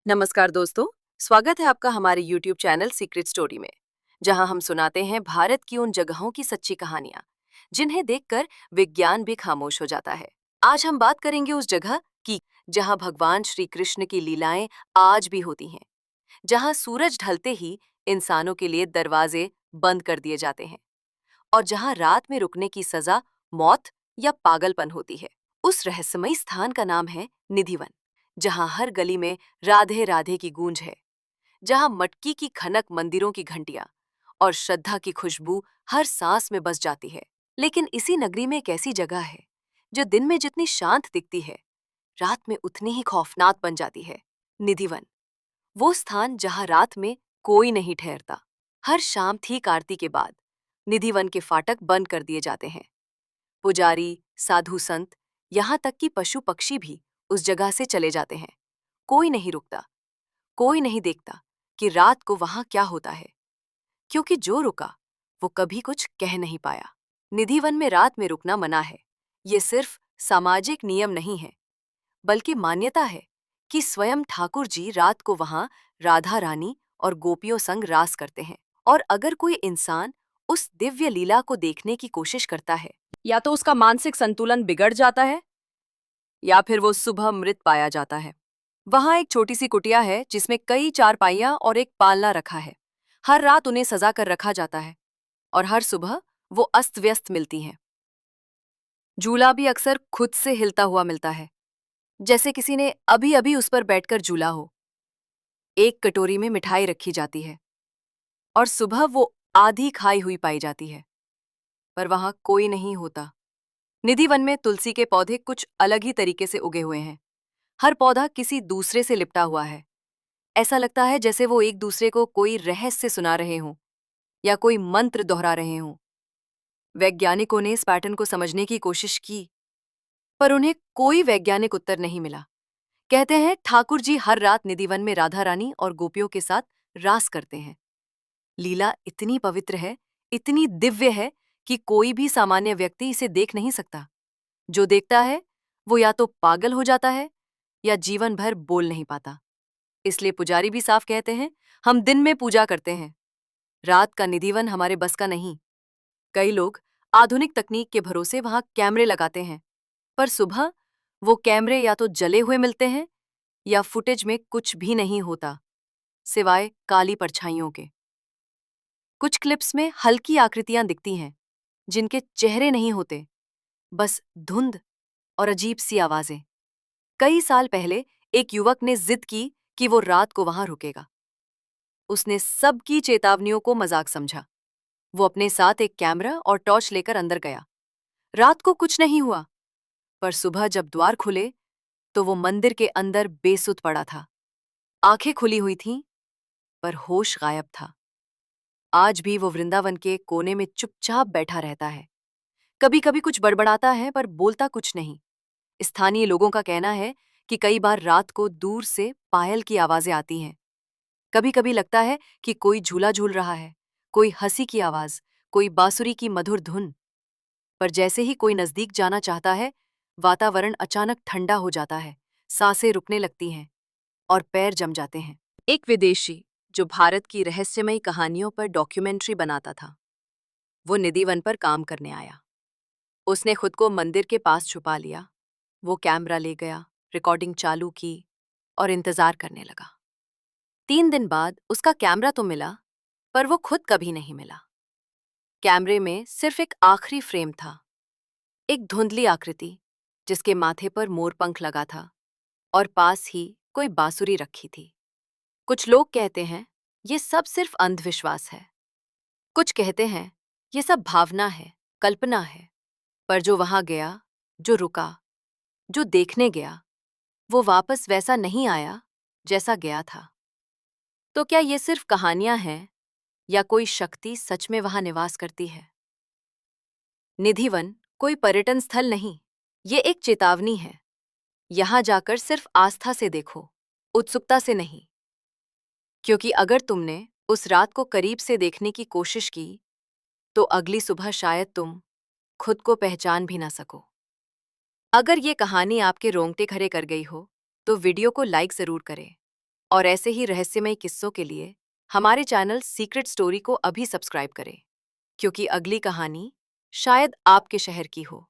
नमस्कार दोस्तों, स्वागत है आपका हमारे YouTube चैनल सीक्रेट स्टोरी में, जहां हम सुनाते हैं भारत की उन जगहों की सच्ची कहानियां, जिन्हें देखकर विज्ञान भी खामोश हो जाता है। आज हम बात करेंगे उस जगह की जहां भगवान श्री कृष्ण की लीलाएं आज भी होती हैं, जहां सूरज ढलते ही इंसानों के लिए दरवाजे बंद कर दिए जाते हैं और जहां रात में रुकने की सजा मौत या पागलपन होती है। उस रहस्यमयी स्थान का नाम है निधिवन, जहां हर गली में राधे राधे की गूंज है, जहां मटकी की खनक मंदिरों की घंटियां और श्रद्धा की खुशबू हर सांस में बस जाती है। लेकिन इसी नगरी में एक ऐसी जगह है जो दिन में जितनी शांत दिखती है, रात में उतनी ही खौफनाक बन जाती है। निधिवन, वो स्थान जहां रात में कोई नहीं ठहरता। हर शाम ठीक आरती के बाद निधिवन के फाटक बंद कर दिए जाते हैं। पुजारी, साधु संत, यहाँ तक कि पशु पक्षी भी उस जगह से चले जाते हैं। कोई नहीं रुकता, कोई नहीं देखता कि रात को वहां क्या होता है, क्योंकि जो रुका वो कभी कुछ कह नहीं पाया। निधिवन में रात में रुकना मना है। ये सिर्फ सामाजिक नियम नहीं है, बल्कि मान्यता है कि स्वयं ठाकुर जी रात को वहां राधा रानी और गोपियों संग रास करते हैं। और अगर कोई इंसान उस दिव्य लीला को देखने की कोशिश करता है, या तो उसका मानसिक संतुलन बिगड़ जाता है या फिर वो सुबह मृत पाया जाता है। वहां एक छोटी सी कुटिया है जिसमें कई चारपाइयां और एक पालना रखा है। हर रात उन्हें सजा कर रखा जाता है और हर सुबह वो अस्त व्यस्त मिलती हैं। झूला भी अक्सर खुद से हिलता हुआ मिलता है, जैसे किसी ने अभी अभी उस पर बैठकर झूला हो। एक कटोरी में मिठाई रखी जाती है और सुबह वो आधी खाई हुई पाई जाती है, पर वहां कोई नहीं होता। निधि वन में तुलसी के पौधे कुछ अलग ही तरीके से उगे हुए हैं। हर पौधा किसी दूसरे से लिपटा हुआ है। ऐसा लगता है जैसे वो एक दूसरे को कोई रहस्य सुना रहे हों या कोई मंत्र दोहरा रहे हों। वैज्ञानिकों ने इस पैटर्न को समझने की कोशिश की, पर उन्हें कोई वैज्ञानिक उत्तर नहीं मिला। कहते हैं ठाकुर जी हर रात निधिवन में राधा रानी और गोपियों के साथ रास करते हैं। लीला इतनी पवित्र है, इतनी दिव्य है कि कोई भी सामान्य व्यक्ति इसे देख नहीं सकता। जो देखता है वो या तो पागल हो जाता है या जीवन भर बोल नहीं पाता। इसलिए पुजारी भी साफ कहते हैं, हम दिन में पूजा करते हैं, रात का निधिवन हमारे बस का नहीं। कई लोग आधुनिक तकनीक के भरोसे वहां कैमरे लगाते हैं, पर सुबह वो कैमरे या तो जले हुए मिलते हैं या फुटेज में कुछ भी नहीं होता, सिवाय काली परछाइयों के। कुछ क्लिप्स में हल्की आकृतियां दिखती हैं, जिनके चेहरे नहीं होते, बस धुंध और अजीब सी आवाजें। कई साल पहले एक युवक ने जिद की कि वो रात को वहां रुकेगा। उसने सबकी चेतावनियों को मजाक समझा। वो अपने साथ एक कैमरा और टॉर्च लेकर अंदर गया। रात को कुछ नहीं हुआ, पर सुबह जब द्वार खुले तो वो मंदिर के अंदर बेसुध पड़ा था। आंखें खुली हुई थीं, पर होश गायब था। आज भी वो वृंदावन के कोने में चुपचाप बैठा रहता है। कभी कभी कुछ बड़बड़ाता है, पर बोलता कुछ नहीं। स्थानीय लोगों का कहना है कि कई बार रात को दूर से पायल की आवाजें आती हैं। कभी कभी लगता है कि कोई झूला झूल रहा है, कोई हंसी की आवाज, कोई बांसुरी की मधुर धुन। पर जैसे ही कोई नजदीक जाना चाहता है, वातावरण अचानक ठंडा हो जाता है, सांसें रुकने लगती हैं और पैर जम जाते हैं। एक विदेशी जो भारत की रहस्यमयी कहानियों पर डॉक्यूमेंट्री बनाता था, वो निधिवन पर काम करने आया। उसने खुद को मंदिर के पास छुपा लिया। वो कैमरा ले गया, रिकॉर्डिंग चालू की और इंतजार करने लगा। 3 दिन बाद उसका कैमरा तो मिला, पर वो खुद कभी नहीं मिला। कैमरे में सिर्फ एक आखिरी फ्रेम था, एक धुंधली आकृति जिसके माथे पर मोरपंख लगा था और पास ही कोई बांसुरी रखी थी। कुछ लोग कहते हैं ये सब सिर्फ अंधविश्वास है। कुछ कहते हैं ये सब भावना है, कल्पना है। पर जो वहां गया, जो रुका, जो देखने गया, वो वापस वैसा नहीं आया जैसा गया था। तो क्या ये सिर्फ कहानियां हैं या कोई शक्ति सच में वहां निवास करती है? निधिवन कोई पर्यटन स्थल नहीं, ये एक चेतावनी है। यहां जाकर सिर्फ आस्था से देखो, उत्सुकता से नहीं। क्योंकि अगर तुमने उस रात को करीब से देखने की कोशिश की, तो अगली सुबह शायद तुम खुद को पहचान भी ना सको। अगर ये कहानी आपके रोंगटे खड़े कर गई हो, तो वीडियो को लाइक जरूर करें और ऐसे ही रहस्यमय किस्सों के लिए हमारे चैनल सीक्रेट स्टोरी को अभी सब्सक्राइब करें, क्योंकि अगली कहानी शायद आपके शहर की हो।